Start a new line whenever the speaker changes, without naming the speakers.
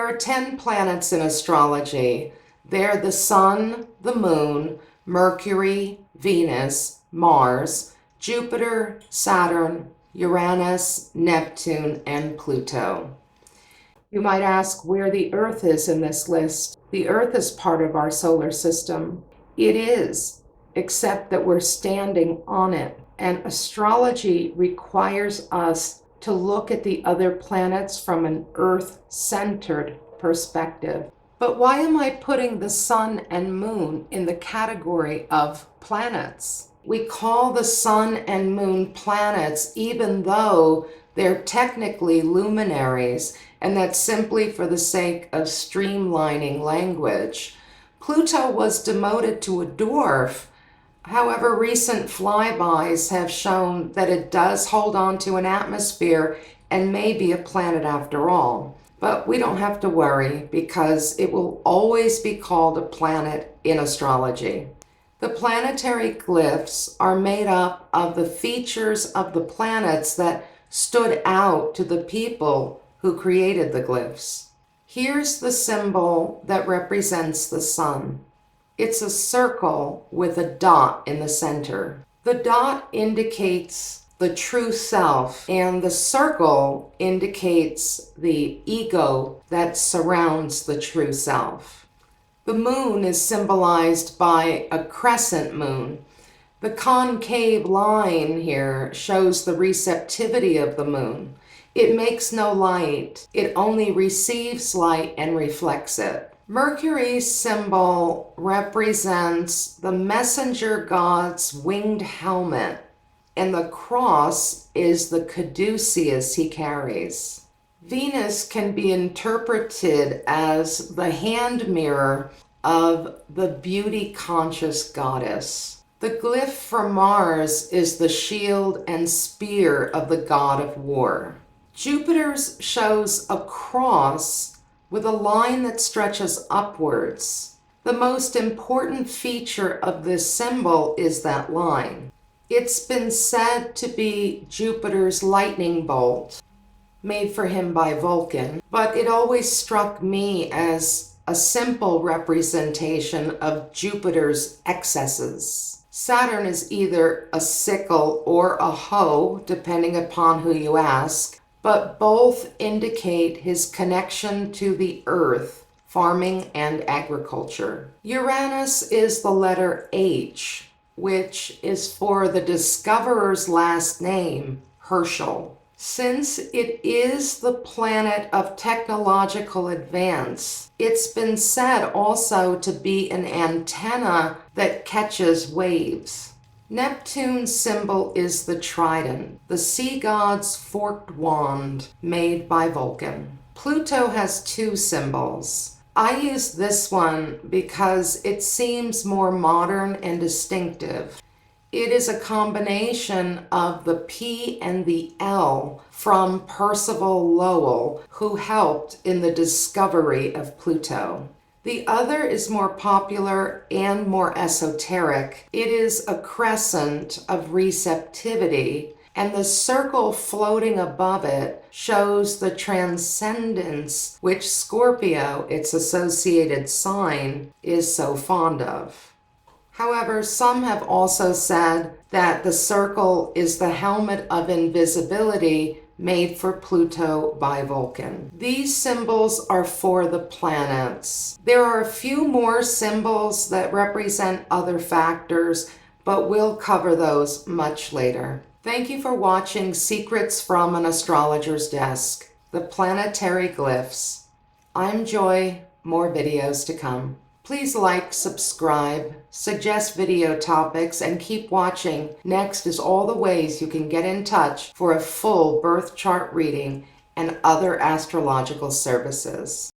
are 10 planets in astrology. They're the Sun, the Moon, Mercury, Venus, Mars, Jupiter, Saturn, Uranus, Neptune, and Pluto. You might ask where the Earth is in this list. The Earth is part of our solar system. It is, except that we're standing on it. And astrology requires us to look at the other planets from an Earth-centered perspective. But why am I putting the Sun and Moon in the category of planets? We call the Sun and Moon planets even though they're technically luminaries, and that's simply for the sake of streamlining language. Pluto was demoted to a dwarf. However, recent flybys have shown that it does hold on to an atmosphere and may be a planet after all. But we don't have to worry because it will always be called a planet in astrology. The planetary glyphs are made up of the features of the planets that stood out to the people who created the glyphs. Here's the symbol that represents the sun. It's a circle with a dot in the center. The dot indicates the true self, and the circle indicates the ego that surrounds the true self. The moon is symbolized by a crescent moon. The concave line here shows the receptivity of the moon. It makes no light. It only receives light and reflects it. Mercury's symbol represents the messenger god's winged helmet, and the cross is the caduceus he carries. Venus can be interpreted as the hand mirror of the beauty-conscious goddess. The glyph for Mars is the shield and spear of the god of war. Jupiter's shows a cross with a line that stretches upwards. The most important feature of this symbol is that line. It's been said to be Jupiter's lightning bolt, made for him by Vulcan, but it always struck me as a simple representation of Jupiter's excesses. Saturn is either a sickle or a hoe, depending upon who you ask, but both indicate his connection to the earth, farming and agriculture. Uranus is the letter H, which is for the discoverer's last name, Herschel. Since it is the planet of technological advance, it's been said also to be an antenna that catches waves. Neptune's symbol is the trident, the sea god's forked wand made by Vulcan. Pluto has two symbols. I use this one because it seems more modern and distinctive. It is a combination of the P and the L from Percival Lowell, who helped in the discovery of Pluto. The other is more popular and more esoteric. It is a crescent of receptivity, and the circle floating above it shows the transcendence which Scorpio, its associated sign, is so fond of. However, some have also said that the circle is the helmet of invisibility made for Pluto by Vulcan. These symbols are for the planets. There are a few more symbols that represent other factors, but we'll cover those much later. Thank you for watching Secrets from an Astrologer's Desk, the Planetary Glyphs. I'm Joy, more videos to come. Please like, subscribe, suggest video topics, and keep watching. Next is all the ways you can get in touch for a full birth chart reading and other astrological services.